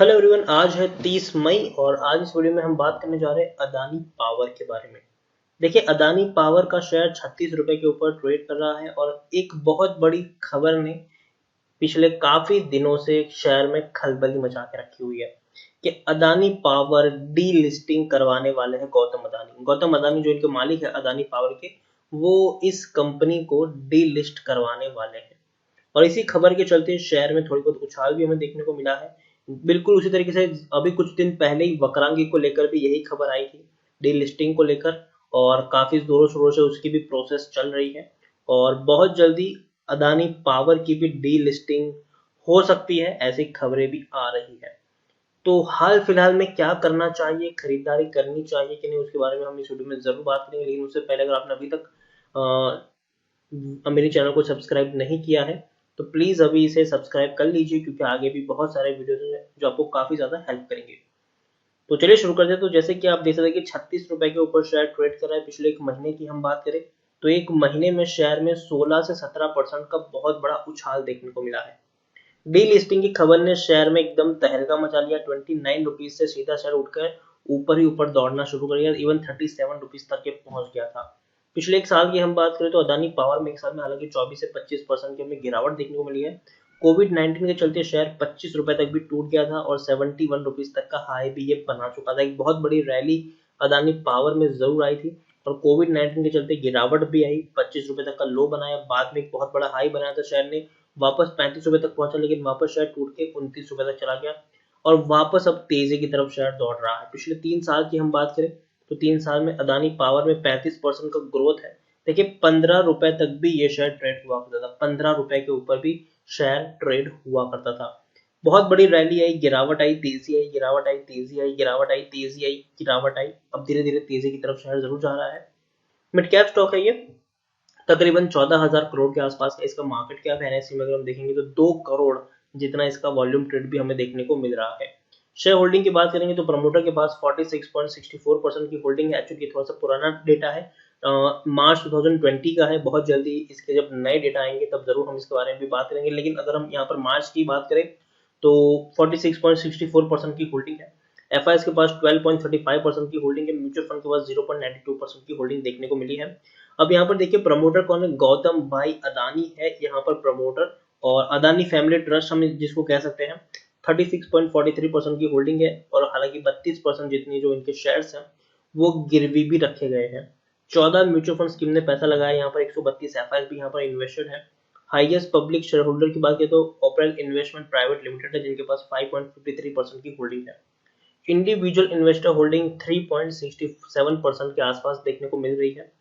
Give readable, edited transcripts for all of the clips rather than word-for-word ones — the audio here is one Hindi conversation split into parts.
हेलो एवरीवन, आज है 30 मई और आज इस वीडियो में हम बात करने जा रहे हैं अदानी पावर के बारे में। देखिए, अदानी पावर का शेयर 36 रुपए के ऊपर ट्रेड कर रहा है और एक बहुत बड़ी खबर ने पिछले काफी दिनों से शेयर में खलबली मचा के रखी हुई है कि अदानी पावर डी लिस्टिंग करवाने वाले हैं गौतम अदानी। गौतम अदानी जो इनके मालिक है अदानी पावर के, वो इस कंपनी को डी लिस्ट करवाने वाले हैं और इसी खबर के चलते शेयर में थोड़ी बहुत उछाल भी हमें देखने को मिला है। बिल्कुल उसी तरीके से अभी कुछ दिन पहले ही वक्रांगी को लेकर भी यही खबर आई थी, डी लिस्टिंग को लेकर, और काफी जोरों शोरों से उसकी भी प्रोसेस चल रही है और बहुत जल्दी अदानी पावर की भी डी लिस्टिंग हो सकती है, ऐसी खबरें भी आ रही है। तो हाल फिलहाल में क्या करना चाहिए, खरीदारी करनी चाहिए कि नहीं, उसके बारे में हम इस वीडियो में जरूर बात करेंगे। लेकिन उससे पहले अगर आपने अभी तक मेरे चैनल को सब्सक्राइब नहीं किया है तो प्लीज अभी इसे सब्सक्राइब कर लीजिए, क्योंकि आगे भी बहुत सारे वीडियोस हैं जो आपको काफी ज्यादा हेल्प करेंगे। तो चलिए शुरू करते हैं। तो जैसे कि आप देख सकते हैं कि 36 रुपए के ऊपर शेयर ट्रेड कर रहा है। पिछले एक महीने की हम बात करें तो एक महीने में शेयर में 16 से 17% का बहुत बड़ा उछाल देखने को मिला है। डी लिस्टिंग की खबर ने शेयर में एकदम तहलका मचा लिया। 29 रुपीज से सीधा शेयर उठकर ऊपर ही ऊपर दौड़ना शुरू कर दिया, इवन 37 रुपीज तक के पहुंच गया था। पिछले एक साल की हम बात करें तो अदानी पावर में एक साल में हालांकि 24 से 25% की हमें गिरावट देखने को मिली है। कोविड-19 के चलते शेयर 25 रुपए तक भी टूट गया था और 71 रुपीज तक का हाई भी ये बना चुका था। एक बहुत बड़ी रैली अदानी पावर में जरूर आई थी और कोविड-19 के चलते गिरावट भी आई, 25 रुपए तक का लो बनाया, बाद में एक बहुत बड़ा हाई बनाया था शेयर ने, वापस 35 रुपए तक पहुंचा, लेकिन वापस शेयर टूट के 29 रुपए तक चला गया और वापस अब तेजी की तरफ शेयर दौड़ रहा है। पिछले 3 साल की हम बात करें तो 3 साल में अदानी पावर में 35% का ग्रोथ है। देखिए, 15 रुपए तक भी ये शेयर ट्रेड हुआ करता था, 15 रुपए के ऊपर भी शेयर ट्रेड हुआ करता था। बहुत बड़ी रैली आई, गिरावट आई, तेजी आई, गिरावट आई, तेजी आई, गिरावट आई, तेजी आई, गिरावट आई। अब धीरे धीरे तेजी की तरफ शेयर जरूर जा रहा है। मिड कैप स्टॉक है ये, तकरीबन 14,000 करोड़ के आसपास का इसका मार्केट कैप है। एनएससी में अगर हम देखेंगे तो 2 करोड़ जितना इसका वॉल्यूम ट्रेड भी हमें देखने को मिल रहा है। शेयर होल्डिंग की बात करेंगे तो प्रमोटर के पास 46.64% की होल्डिंग है। एक्चुअली थोड़ा सा पुराना डेटा है, मार्च 2020 का है। बहुत जल्दी इसके जब नए डेटा आएंगे तब जरूर हम इसके बारे में भी बात करेंगे, लेकिन अगर हम यहाँ पर मार्च की बात करें तो 46.64% की होल्डिंग है। एफआईएस के पास 12.35% की होल्डिंग है। म्यूचुअल फंड के पास 0.92% की होल्डिंग देखने को मिली है। अब यहाँ पर देखिए प्रमोटर कौन है, गौतम भाई अदानी है यहाँ पर प्रमोटर, और अदानी फैमिली ट्रस्ट हम जिसको कह सकते हैं। 36.43% की होल्डिंग है और हालांकि 32% जितनी जो इनके शेयर्स हैं वो गिरवी भी रखे गए हैं। 14 म्यूचुअल फंड स्कीम ने पैसा लगाया यहाँ पर, 132 एफआईएस भी यहाँ पर इन्वेस्टेड है। हाईएस्ट पब्लिक शेयर होल्डर की बात करें तो ओपरेल इन्वेस्टमेंट प्राइवेट लिमिटेड है, जिनके पास 5.53% की होल्डिंग है। इंडिविजुअल इन्वेस्टर होल्डिंग 3.67% के आसपास देखने को मिल रही है।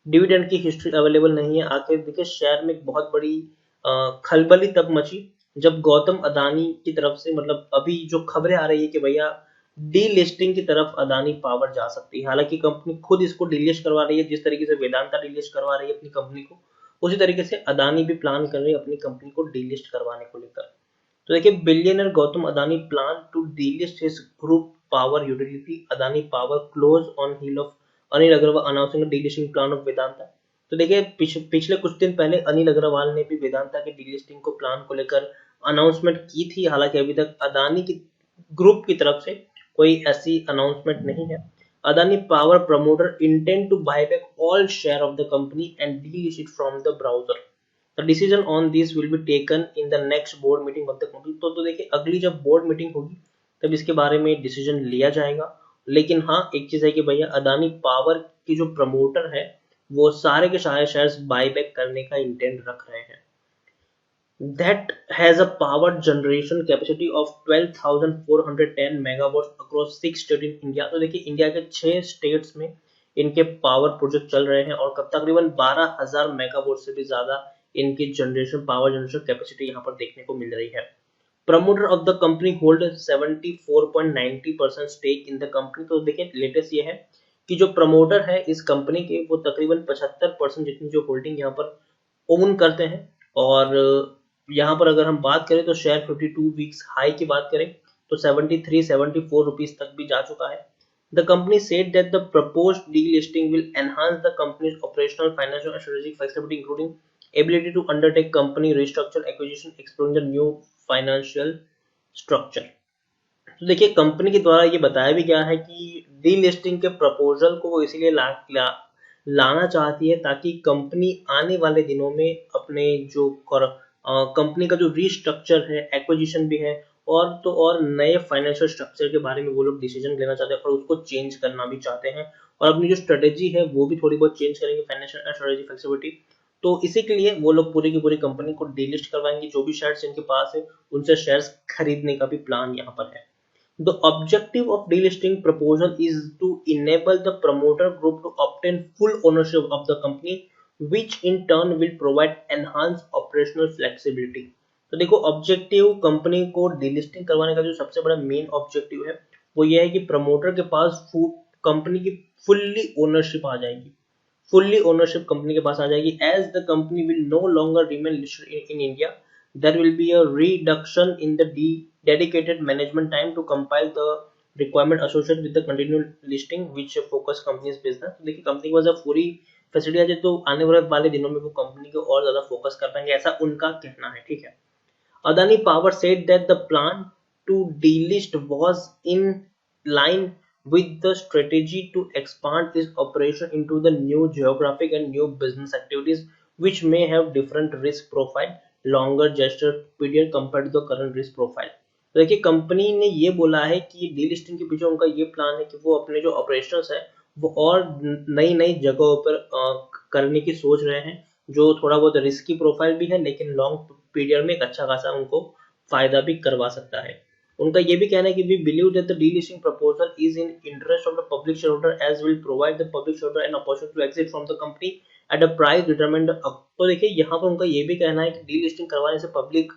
डिविडेंड की हिस्ट्री अवेलेबल नहीं है। आखिर देखिए, शेयर में एक बहुत बड़ी खलबली तब मची जब गौतम अदानी की तरफ से, मतलब अभी जो खबरें आ रही है कि भैया डी लिस्टिंग की तरफ अदानी पावर जा सकती है। हालांकि कंपनी खुद इसको डिलिस्ट करवा रही है, जिस तरीके से वेदांता डिलिस्ट करवा रही है अपनी कंपनी को, उसी तरीके से अदानी भी प्लान कर रही है अपनी कंपनी को डिलिस्ट करवाने को लेकर। तो देखिए, billionaire Gautam Adani plan to delist his group power utility Adani power close on heel of Anil Agarwal announcing delisting plan of Vedanta. तो देखिए, पिछले कुछ दिन पहले अनिल अग्रवाल ने भी वेदांता के डीलिस्टिंग को प्लान को लेकर अनाउंसमेंट की थी। हालांकि अभी तक अदानी की ग्रुप की तरफ से कोई ऐसी अनाउंसमेंट नहीं है। Adani power promoter intend to buy back all share of the company and delete it from the browser. The decision on this will be taken in the next board meeting of the company. तो देखिए, अगली जब बोर्ड मीटिंग होगी तब इसके बारे में डिसीजन लिया जाएगा। लेकिन हाँ, एक चीज है कि भैया अदानी पावर की जो प्रमोटर है वो सारे के सारे शेयर्स बायबैक करने का इंटेंट रख रहे हैं। That has a power generation capacity of 12,410 megawatts across 6 states in India। तो देखिए, इंडिया के 6 स्टेट्स में इनके पावर प्रोजेक्ट चल रहे हैं और तकरीबन 12,000 मेगावाट से भी ज्यादा इनकी जनरेशन पावर जनरेशन कैपेसिटी यहाँ पर देखने को मिल रही है। Promoter of the company hold 74.90% stake in the company. तो देखिए, लेटेस्ट ये है कि जो प्रमोटर है इस कंपनी के वो तकरीबन 75% जितनी जो होल्डिंग यहाँ पर ओन करते हैं। और यहाँ पर अगर हम बात करें तो शेयर 52 वीक्स हाई की बात करें तो 73-74 रुपीज तक भी जा चुका है। The company said that the proposed delisting will enhance the company's operational, financial and strategic flexibility, including ability to undertake company restructure, acquisition, exploring the new financial structure। तो देखिए कंपनी के द्वारा ये बताया भी गया है कि डीलिस्टिंग के प्रपोजल को वो इसीलिए लाना चाहती है ताकि कंपनी आने वाले दिनों में अपने जो कंपनी का जो रीस्ट्रक्चर है, एक्विजिशन भी है, और तो और नए फाइनेंशियल स्ट्रक्चर के बारे में वो लोग डिसीजन लेना चाहते हैं और उसको चेंज करना भी चाहते हैं, और अपनी जो स्ट्रेटेजी है वो भी थोड़ी बहुत चेंज करेंगे, फाइनेंशियल स्ट्रेटेजी फ्लेक्सिबिलिटी। तो इसी के लिए वो लोग पूरी की पूरी कंपनी को डीलिस्ट करवाएंगे, जो भी शेयर्स इनके पास है उनसे शेयर्स खरीदने का भी प्लान यहाँ पर है। The objective of delisting proposal is to enable the promoter group to obtain full ownership of the company, which in turn will provide enhanced operational flexibility। तो देखो ऑब्जेक्टिव कंपनी को डीलिस्टिंग करवाने का जो सबसे बड़ा मेन ऑब्जेक्टिव है वो ये है कि प्रमोटर के पास कंपनी की फुल्ली ओनरशिप आ जाएगी, फुल्ली ओनरशिप कंपनी के पास आ जाएगी। As the company will no longer remain listed in India, there will be a reduction in the dedicated management time to compile the requirement associated with the continued listing which focus company's business। तो देखिए कंपनी के पास जब पूरी फैसिलिटी आ जाए तो आने वाले दिनों में वो कंपनी को और ज्यादा फोकस कर पाएंगे, ऐसा उनका कहना है, ठीक है। Adani Power said that the plan to delist was in line with the strategy to expand its operation into the new geographic and new business activities which may have different risk profile, longer gesture period compared to the current risk profile। तो देखिए कंपनी ने ये बोला है कि डीलिस्टिंग के पीछे उनका ये प्लान है कि वो अपने जो ऑपरेशंस है वो और नई नई जगहों पर करने की सोच रहे हैं, जो थोड़ा बहुत रिस्की प्रोफाइल भी है लेकिन लॉन्ग पीरियड में एक अच्छा खासा उनको फायदा भी करवा सकता है। उनका ये भी कहना है कि we believe that the delisting proposal is in interest of the public shareholder as will provide the public shareholder an opportunity to exit from the company at a price determined. तो देखिए यहाँ पर उनका ये भी कहना है कि डीलिस्टिंग करवाने से पब्लिक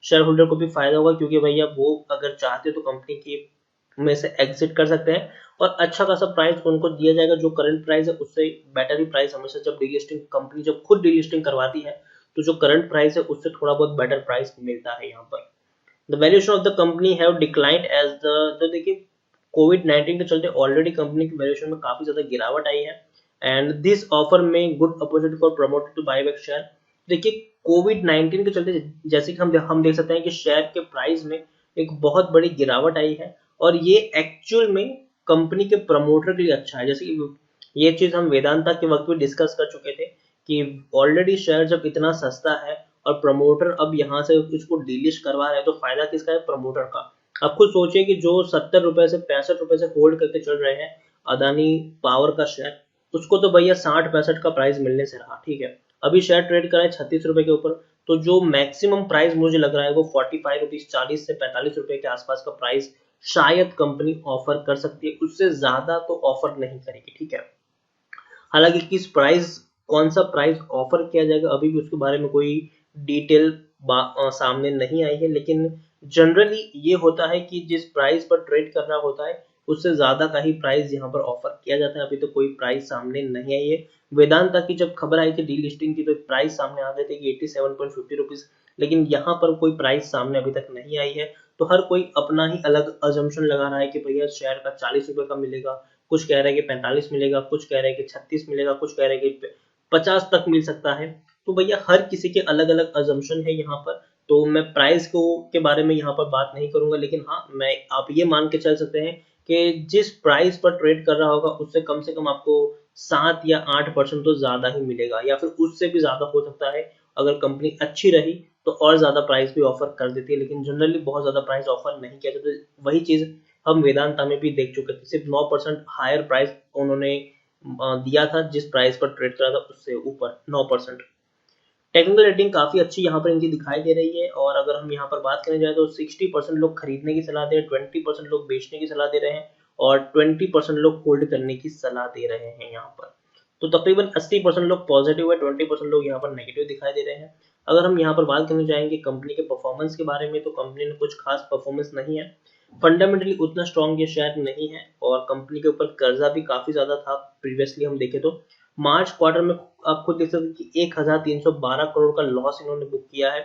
शेयर होल्डर को भी फायदा होगा, क्योंकि भैया वो अगर चाहते तो कंपनी की में से एग्जिट कर सकते हैं और अच्छा खासा प्राइस उनको दिया जाएगा, जो करंट प्राइस है उससे बेटर ही प्राइस हमेशा जब डीलिस्टिंग कंपनी जब खुद डीलिस्टिंग करवाती है तो जो करंट प्राइस है उससे थोड़ा बहुत बेटर प्राइस मिलता है यहाँ पर। The valuation of the company have declined as the, तो देखिए कोविड-19 के चलते ऑलरेडी कंपनी की वैल्यूएशन में काफी ज्यादा गिरावट आई है एंड दिस ऑफर में good opportunity for promoter to buy back share. देखिए कोविड-19 के चलते जैसे कि हम देख सकते हैं कि शेयर के प्राइस में एक बहुत बड़ी गिरावट आई है और ये एक्चुअल में कंपनी के प्रमोटर के लिए अच्छा है। जैसे कि ये चीज हम वेदांता के वक्त भी डिस्कस कर चुके थे कि ऑलरेडी शेयर जब इतना सस्ता है और प्रमोटर अब यहाँ से उसको डीलिस्ट करवा रहे हैं तो फायदा किसका है, प्रमोटर का। आप खुद सोचिए कि जो 70 रुपए से 65 रुपए से होल्ड करके चल रहे हैं अदानी पावर का शेयर, उसको तो भैया 60-65 का प्राइस मिलने से रहा, ठीक है। अभी शेयर ट्रेड कर रहा है 36 रुपए के ऊपर, तो जो मैक्सिमम प्राइस मुझे लग रहा है वो 45 रुपीज 40 से 45 रुपए के आसपास का प्राइस शायद कंपनी ऑफर कर सकती है, उससे ज्यादा तो ऑफर नहीं करेगी, ठीक है। हालांकि किस प्राइस, कौन सा प्राइस ऑफर किया जाएगा अभी भी उसके बारे में कोई डिटेल सामने नहीं आई है, लेकिन जनरली ये होता है कि जिस प्राइस पर ट्रेड कर रहा होता है उससे ज्यादा का ही प्राइस यहाँ पर ऑफर किया जाता है। अभी तो कोई प्राइस सामने नहीं आई है। वेदांता की जब खबर आई थी डीलिस्टिंग की तो प्राइस सामने आ गए थे कि 87.50 रुपीज, लेकिन यहाँ पर कोई प्राइस सामने अभी तक नहीं आई है। तो हर कोई अपना ही अलग अजम्पशन लगा रहा है कि भैया शेयर का 40 रुपए का मिलेगा, कुछ कह रहे हैं कि 45 मिलेगा, कुछ कह रहे हैं कि 36 मिलेगा, कुछ कह रहे हैं कि 50 तक मिल सकता है। तो भैया हर किसी के अलग अलग अजम्पशन है यहाँ पर, तो मैं प्राइस को के बारे में यहाँ पर बात नहीं करूंगा, लेकिन हाँ मैं आप ये मान के चल सकते हैं कि जिस प्राइस पर ट्रेड कर रहा होगा उससे कम से कम आपको 7 या 8% तो ज्यादा ही मिलेगा, या फिर उससे भी ज्यादा हो सकता है। अगर कंपनी अच्छी रही तो और ज्यादा प्राइस भी ऑफर कर देती है, लेकिन जनरली बहुत ज्यादा प्राइस ऑफर नहीं किया जाता। वही चीज हम वेदांता में भी देख चुके थे, सिर्फ 9% हायर प्राइस उन्होंने दिया था, जिस प्राइस पर ट्रेड करा था उससे ऊपर 9%। टेक्निकल रेटिंग काफी अच्छी यहाँ पर इनकी दिखाई दे रही है, और अगर हम यहाँ पर बात करने जाए तो 60% लोग खरीदने की सलाह दे रहे हैं, 20% लोग बेचने की सलाह दे रहे हैं और 20% लोग होल्ड करने की सलाह दे रहे हैं यहाँ पर। तो तकरीबन 80% लोग पॉजिटिव है, 20% लोग यहाँ पर नेगेटिव दिखाई दे रहे हैं। अगर हम यहाँ पर बात करने जाएंगे कंपनी के परफॉर्मेंस के बारे में तो कंपनी ने कुछ खास परफॉर्मेंस नहीं है, फंडामेंटली उतना स्ट्रॉन्ग ये शेयर नहीं है और कंपनी के ऊपर कर्जा भी काफी ज्यादा था प्रीवियसली हम देखें तो। मार्च क्वार्टर में आप खुद देख सकते हैं कि 1312 करोड़ का लॉस इन्होंने बुक किया है,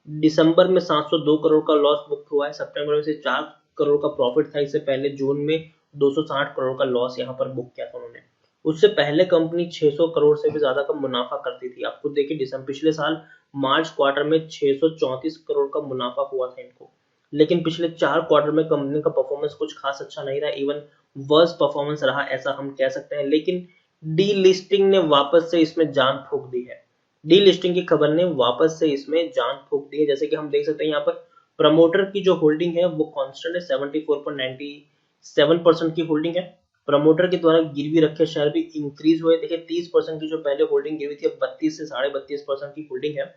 दिसंबर में 702 करोड़ का लॉस बुक हुआ है, सितंबर में से 4 करोड़ का प्रॉफिट था, इससे पहले जून में 260 करोड़ का लॉस यहाँ पर बुक किया था उन्होंने। उससे पहले कंपनी 600 करोड़ से भी ज्यादा का मुनाफा करती थी। आप खुद देखिए दिसंबर पिछले साल मार्च क्वार्टर में 634 करोड़ का मुनाफा हुआ था इनको। लेकिन पिछले 4 क्वार्टर में कंपनी का परफॉर्मेंस कुछ खास अच्छा नहीं रहा, इवन वर्स्ट परफॉर्मेंस रहा ऐसा हम कह सकते हैं। लेकिन डी लिस्टिंग ने वापस से इसमें जान फूंक दी है। डी लिस्टिंग की खबर ने वापस से इसमें जान फूंक दी है। जैसे कि हम देख सकते हैं यहाँ पर प्रमोटर की जो होल्डिंग है वो कांस्टेंट है, 74.97% की होल्डिंग है। प्रमोटर के द्वारा गिरवी रखे शेयर भी इंक्रीज हुए। देखिए 30% की जो पहले होल्डिंग गिरी थी, अब 32 से 32.5% की होल्डिंग है।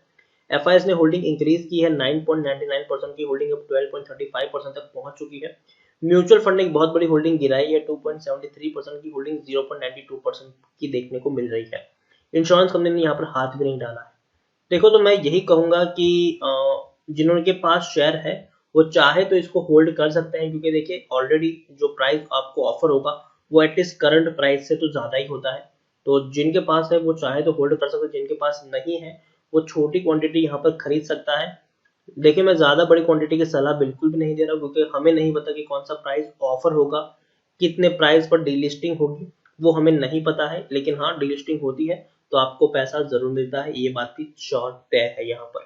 एफआईएस ने होल्डिंग इंक्रीज की है, 9.99% की होल्डिंग अब 12.35% तक पहुंच चुकी है। म्यूचुअल फंड ने एक बहुत बड़ी होल्डिंग गिराई है, 2.73% की होल्डिंग 0.92% की देखने को मिल रही है। इंश्योरेंस कंपनी ने यहाँ पर हाथ भी नहीं डाला है। देखो तो मैं यही कहूंगा कि जिन्होंने पास शेयर है वो चाहे तो इसको होल्ड कर सकते हैं, क्योंकि देखिए ऑलरेडी जो प्राइस आपको ऑफर होगा वो एटलीस्ट करंट प्राइस से तो ज्यादा ही होता है। तो जिनके पास है वो चाहे तो होल्ड कर सकते हैं, जिनके पास नहीं है वो छोटी क्वांटिटी यहाँ पर खरीद सकता है। देखिए मैं ज्यादा बड़ी क्वांटिटी की सलाह बिल्कुल भी नहीं दे रहा, क्योंकि हमें नहीं पता कि कौन सा प्राइस ऑफर होगा, कितने प्राइस पर डीलिस्टिंग होगी वो हमें नहीं पता है। लेकिन हाँ डीलिस्टिंग होती है तो आपको पैसा जरूर मिलता है, ये बात भी श्योर तय है यहाँ पर।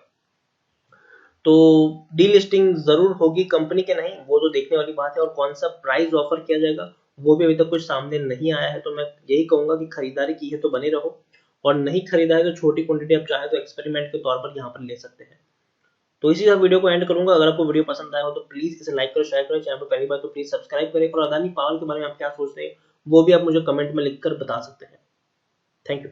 तो डीलिस्टिंग जरूर होगी कंपनी के, नहीं वो तो देखने वाली बात है। और कौन सा प्राइस ऑफर किया जाएगा वो भी अभी तक कुछ सामने नहीं आया है। तो मैं यही कहूंगा कि खरीदारी की है तो बने रहो, और नहीं खरीदा है तो छोटी क्वांटिटी आप चाहे तो एक्सपेरिमेंट के तौर पर यहाँ पर ले सकते हैं। तो इसी साथ वीडियो को एंड करूंगा। अगर आपको वीडियो पसंद आया हो तो प्लीज इसे लाइक करो, शेयर करो, चैनल पर पहली बार तो प्लीज सब्सक्राइब करें। और अदानी पावर के बारे में आप क्या सोचते हैं वो भी आप मुझे कमेंट में लिखकर बता सकते हैं। Thank you.